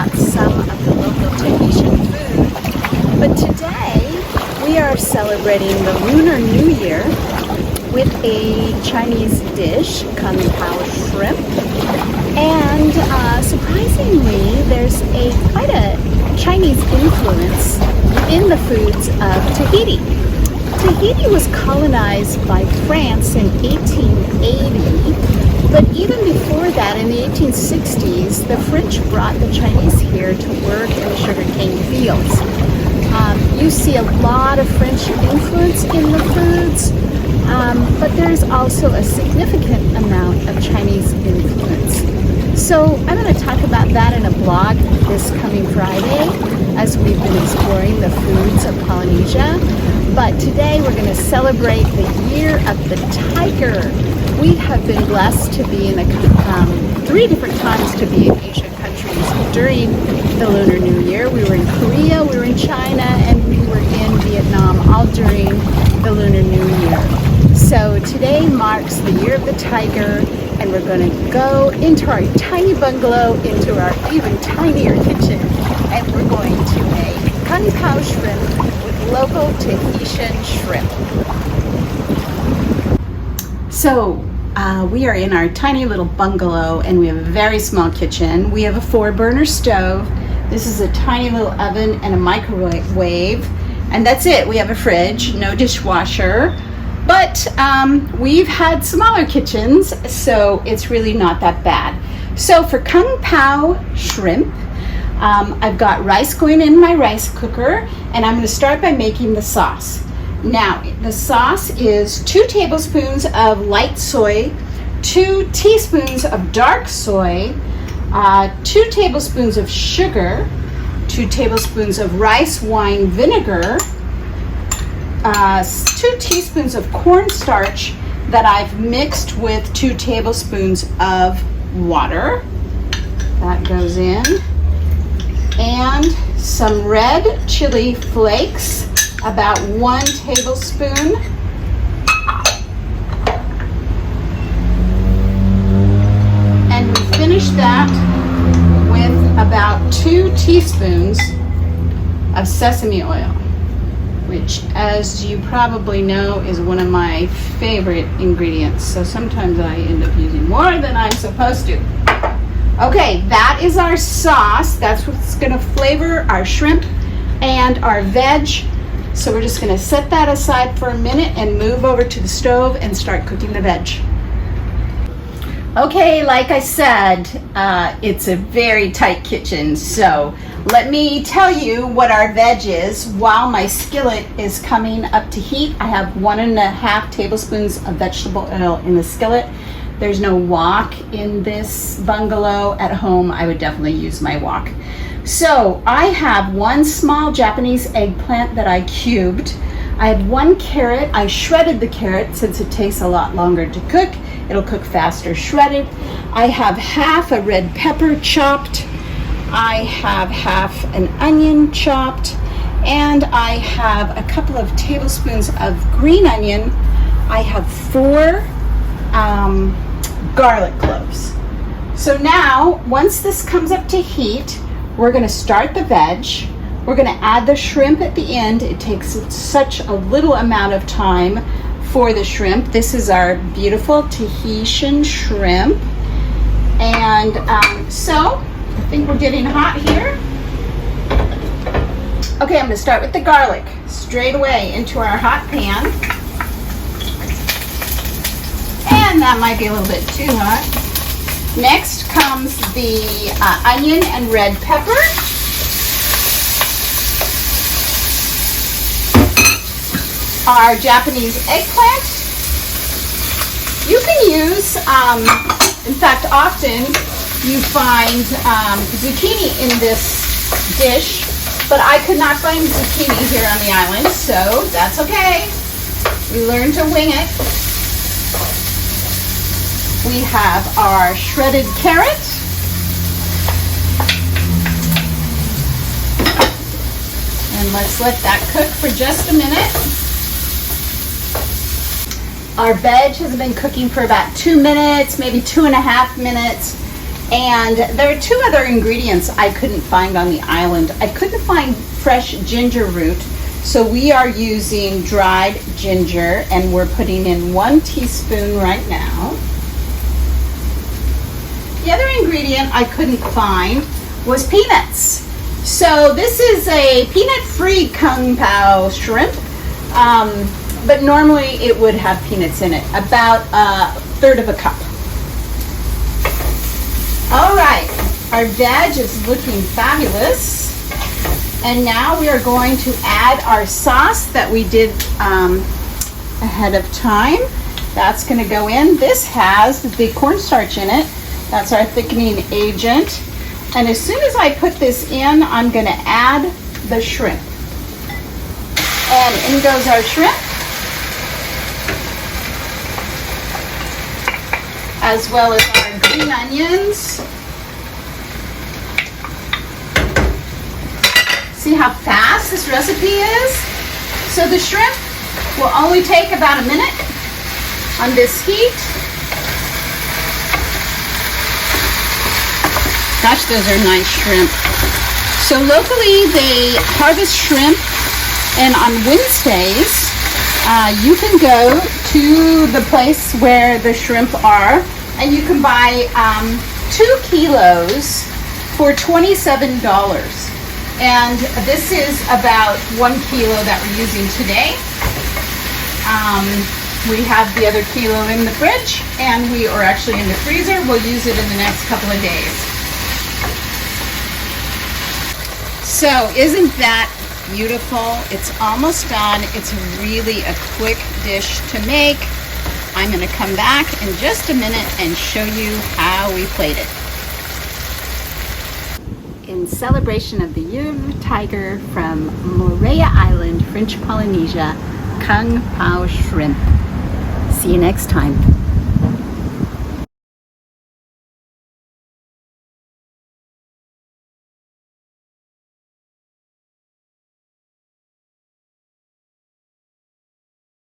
about some of the local Tahitian food. But today we are celebrating the Lunar New Year with a Chinese dish, Kung Pao Shrimp. And surprisingly, there's quite a Chinese influence in the foods of Tahiti. Tahiti was colonized by France in 1880, but even before that, in the 1860s, the French brought the Chinese here to work in the sugarcane fields. You see a lot of French influence in the foods, but there's also a significant amount of Chinese influence. So I'm going to talk about that in a blog this coming Friday as we've been exploring the foods of Polynesia. But today we're going to celebrate the Year of the Tiger. We have been blessed to be in 3 different times to be in Asian countries during the Lunar New Year. We were in Korea, we were in China, and we were in Vietnam, all during the Lunar New Year. So today marks the Year of the Tiger, and we're going to go into our tiny bungalow, into our even tinier kitchen, and we're going to make Kung Pao Shrimp with local Tahitian shrimp. So we are in our tiny little bungalow, and we have a very small kitchen. We have a 4-burner stove. This is a tiny little oven and a microwave, and that's it. We have a fridge, no dishwasher. But we've had smaller kitchens, so it's really not that bad. So for Kung Pao Shrimp, I've got rice going in my rice cooker, and I'm going to start by making the sauce. Now, the sauce is 2 tablespoons of light soy, 2 teaspoons of dark soy, 2 tablespoons of sugar, 2 tablespoons of rice wine vinegar, 2 teaspoons of cornstarch that I've mixed with 2 tablespoons of water. That goes in. And some red chili flakes, about 1 tablespoon. And we finish that with about 2 teaspoons of sesame oil, which, as you probably know, is one of my favorite ingredients. So sometimes I end up using more than I'm supposed to. Okay, that is our sauce. That's what's going to flavor our shrimp and our veg. So we're just going to set that aside for a minute and move over to the stove and start cooking the veg. Okay, like I said, it's a very tight kitchen, so let me tell you what our veg is. While my skillet is coming up to heat, I have 1.5 tablespoons of vegetable oil in the skillet. There's no wok in this bungalow. At home, I would definitely use my wok. So I have 1 small Japanese eggplant that I cubed. I have 1 carrot. I shredded the carrot since it takes a lot longer to cook. It'll cook faster shredded. I have half a red pepper chopped. I have half an onion chopped, and I have a couple of tablespoons of green onion. I have 4 garlic cloves. So now, once this comes up to heat, we're going to start the veg. We're going to add the shrimp at the end. It takes such a little amount of time for the shrimp. This is our beautiful Tahitian shrimp. And so I think we're getting hot here. Okay, I'm going to start with the garlic straight away into our hot pan. And that might be a little bit too hot. Next comes the onion and red pepper. Our Japanese eggplant. You can use, in fact, often you find zucchini in this dish, but I could not find zucchini here on the island, so that's okay. We learn to wing it. We have our shredded carrot. And let's let that cook for just a minute. Our veg has been cooking for about 2 minutes, maybe 2.5 minutes. And there are two other ingredients I couldn't find on the island. I couldn't find fresh ginger root, so we are using dried ginger, and we're putting in 1 teaspoon right now. The other ingredient I couldn't find was peanuts. So this is a peanut-free Kung Pao Shrimp, but normally it would have peanuts in it, about 1/3 of a cup. All right, our veg is looking fabulous. And now we are going to add our sauce that we did ahead of time. That's going to go in. This has the cornstarch in it. That's our thickening agent. And as soon as I put this in, I'm going to add the shrimp. And in goes our shrimp, as well as our green onions. See how fast this recipe is? So the shrimp will only take about a minute on this heat. Gosh, those are nice shrimp. So locally they harvest shrimp, and on Wednesdays you can go to the place where the shrimp are, and you can buy 2 kilos for $27. And this is about 1 kilo that we're using today. We have the other kilo in the fridge, and we are actually in the freezer. We'll use it in the next couple of days. So isn't that beautiful? It's almost done. It's really a quick dish to make. I'm going to come back in just a minute and show you how we plate it. In celebration of the Year of the Tiger from Moorea Island, French Polynesia, Kung Pao Shrimp. See you next time.